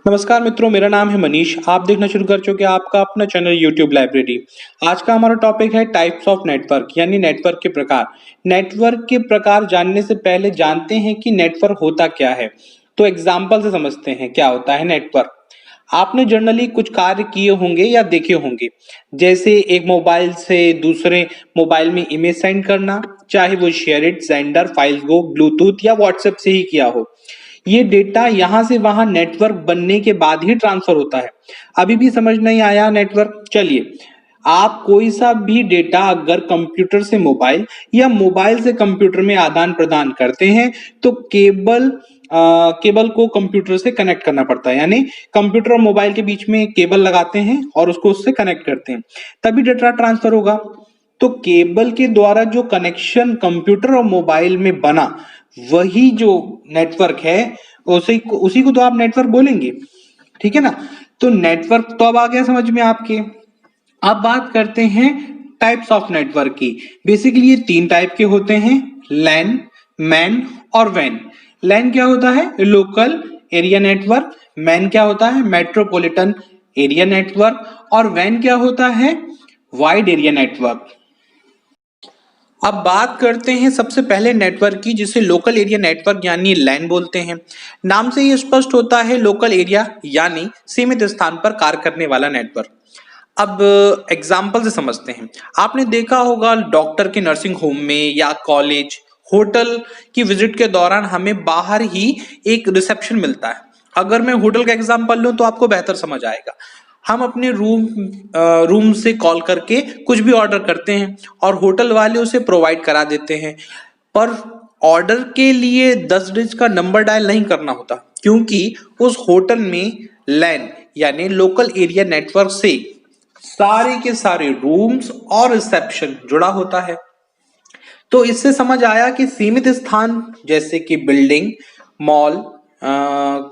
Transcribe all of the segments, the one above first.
नमस्कार मित्रों, मेरा नाम है मनीष। आप देखना शुरू कर चुके हैं आपका अपना चैनल यूट्यूब लाइब्रेरी। आज का हमारा टॉपिक है टाइप्स ऑफ नेटवर्क यानी नेटवर्क के प्रकार। नेटवर्क के प्रकार जानने से पहले जानते हैं कि नेटवर्क होता क्या है। तो एग्जाम्पल से समझते हैं क्या होता है नेटवर्क। आपने जनरली कुछ कार्य किए होंगे या देखे होंगे, जैसे एक मोबाइल से दूसरे मोबाइल में इमेज सेंड करना, चाहे वो share it, gender, files go, Bluetooth या व्हाट्सएप से ही किया हो। ये डेटा यहां से वहां नेटवर्क बनने के बाद ही ट्रांसफर होता है। अभी भी समझ नहीं आया नेटवर्क? चलिए, आप कोई सा भी डेटा अगर कंप्यूटर से मोबाइल या मोबाइल से कंप्यूटर में आदान प्रदान करते हैं तो केबल को कंप्यूटर से कनेक्ट करना पड़ता है, यानी कंप्यूटर और मोबाइल के बीच में केबल लगाते हैं और उसको उससे कनेक्ट करते हैं, तभी डेटा ट्रांसफर होगा। तो केबल के द्वारा जो कनेक्शन कंप्यूटर और मोबाइल में बना, वही जो नेटवर्क है, उसी को तो आप नेटवर्क बोलेंगे, ठीक है ना। तो नेटवर्क तो अब आ गया समझ में आपके। अब बात करते हैं टाइप्स ऑफ नेटवर्क की। बेसिकली ये तीन टाइप के होते हैं, लैन, मैन और वैन। लैन क्या होता है? Local area network. मैन क्या होता है? Metropolitan area network. और वैन क्या होता है? Wide area network. अब बात करते हैं सबसे पहले नेटवर्क की, जिसे लोकल एरिया नेटवर्क यानी लैन बोलते हैं। नाम से ही स्पष्ट होता है, लोकल एरिया यानी सीमित स्थान पर कार्य करने वाला नेटवर्क। अब एग्जाम्पल से समझते हैं। आपने देखा होगा डॉक्टर के नर्सिंग होम में या कॉलेज, होटल की विजिट के दौरान हमें बाहर ही एक रिसेप्शन मिलता है। अगर मैं होटल का एग्जाम्पल लूं तो आपको बेहतर समझ आएगा। हम अपने रूम से कॉल करके कुछ भी ऑर्डर करते हैं और होटल वाले उसे प्रोवाइड करा देते हैं, पर ऑर्डर के लिए 10 डिजिट का नंबर डायल नहीं करना होता, क्योंकि उस होटल में लैन यानी लोकल एरिया नेटवर्क से सारे के सारे रूम्स और रिसेप्शन जुड़ा होता है। तो इससे समझ आया कि सीमित स्थान जैसे कि बिल्डिंग, मॉल,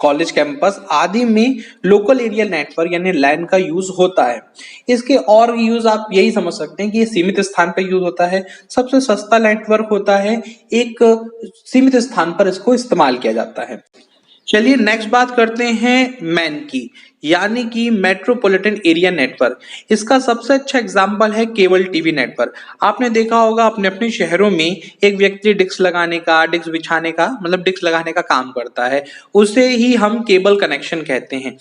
कॉलेज कैंपस आदि में लोकल एरिया नेटवर्क यानी लैन का यूज होता है। इसके और यूज आप यही समझ सकते हैं कि ये सीमित स्थान पर यूज होता है, सबसे सस्ता नेटवर्क होता है, एक सीमित स्थान पर इसको इस्तेमाल किया जाता है। चलिए नेक्स्ट बात करते हैं मैन की, यानी कि मेट्रोपॉलिटन एरिया नेटवर्क। इसका सबसे अच्छा एग्जांपल है केबल टीवी नेटवर्क। आपने देखा होगा अपने अपने शहरों में एक व्यक्ति डिस्क लगाने का, डिस्क बिछाने का, मतलब डिस्क लगाने का काम करता है, उसे ही हम केबल कनेक्शन कहते हैं।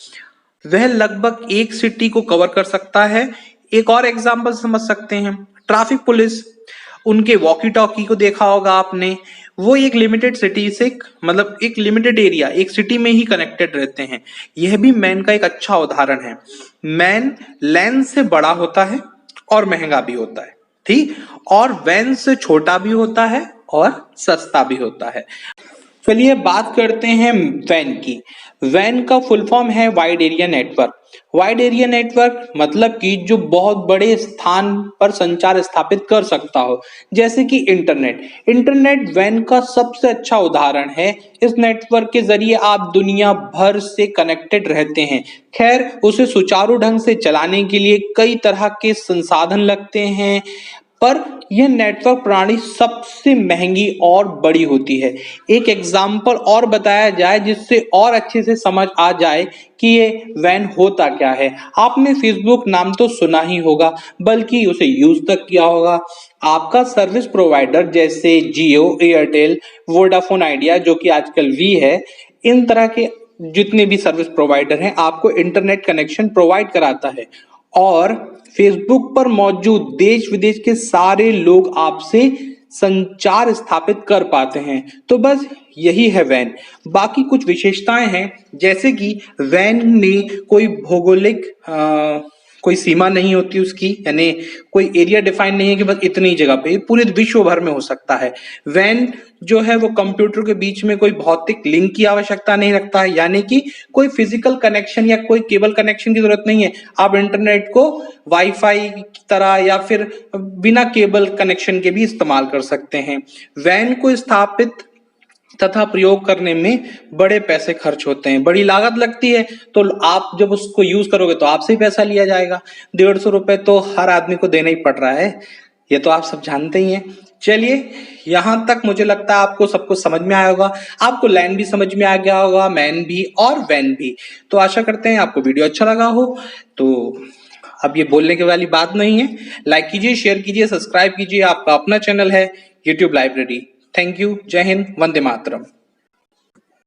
वह लगभग एक सिटी को कवर कर सकता है। एक और एग्जांपल समझ सकते हैं, ट्रैफिक पुलिस, उनके वॉकी टॉकी को देखा होगा आपने। वो एक लिमिटेड सिटी से, मतलब एक लिमिटेड एरिया, एक सिटी में ही कनेक्टेड रहते हैं। यह भी मैन का एक अच्छा उदाहरण है। मैन लैन से बड़ा होता है और महंगा भी होता है, ठीक, और वैन से छोटा भी होता है और सस्ता भी होता है। चलिए बात करते हैं वैन की। वैन का फुल फॉर्म है wide area network. Wide area network मतलब कि जो बहुत बड़े स्थान पर संचार स्थापित कर सकता हो, जैसे कि इंटरनेट। इंटरनेट वैन का सबसे अच्छा उदाहरण है। इस नेटवर्क के जरिए आप दुनिया भर से कनेक्टेड रहते हैं। खैर, उसे सुचारू ढंग से चलाने के लिए कई तरह के संसाधन लगते हैं, पर यह नेटवर्क प्रणाली सबसे महंगी और बड़ी होती है। एक एग्जाम्पल और बताया जाए जिससे और अच्छे से समझ आ जाए कि ये वैन होता क्या है। आपने फेसबुक नाम तो सुना ही होगा, बल्कि उसे यूज तक किया होगा। आपका सर्विस प्रोवाइडर जैसे जियो, एयरटेल, वोडाफोन आइडिया, जो कि आजकल वी है, इन तरह के जितने भी सर्विस प्रोवाइडर हैं आपको इंटरनेट कनेक्शन प्रोवाइड कराता है, और फेसबुक पर मौजूद देश विदेश के सारे लोग आपसे संचार स्थापित कर पाते हैं। तो बस यही है वैन। बाकी कुछ विशेषताएं हैं, जैसे कि वैन में कोई भौगोलिक कोई सीमा नहीं होती उसकी, यानी कोई एरिया डिफाइन नहीं है कि बस इतनी जगह पे, पूरे विश्व भर में हो सकता है। वैन जो है वो कंप्यूटर के बीच में कोई भौतिक लिंक की आवश्यकता नहीं रखता है, यानी कि कोई फिजिकल कनेक्शन या कोई केबल कनेक्शन की जरूरत नहीं है। आप इंटरनेट को वाईफाई की तरह या फिर बिना केबल कनेक्शन के भी इस्तेमाल कर सकते हैं। वैन को स्थापित तथा प्रयोग करने में बड़े पैसे खर्च होते हैं, बड़ी लागत लगती है। तो आप जब उसको यूज करोगे तो आपसे ही पैसा लिया जाएगा। 150 रुपए तो हर आदमी को देना ही पड़ रहा है, ये तो आप सब जानते ही हैं। चलिए, यहां तक मुझे लगता है आपको सब कुछ समझ में आया होगा। आपको लैन भी समझ में आ गया होगा, मैन भी और वैन भी। तो आशा करते हैं आपको वीडियो अच्छा लगा हो। तो अब ये बोलने के वाली बात नहीं है। लाइक कीजिए, शेयर कीजिए, सब्सक्राइब कीजिए। आपका अपना चैनल है यूट्यूब लाइब्रेरी। Thank you. जय हिंद। वंदे मातरम।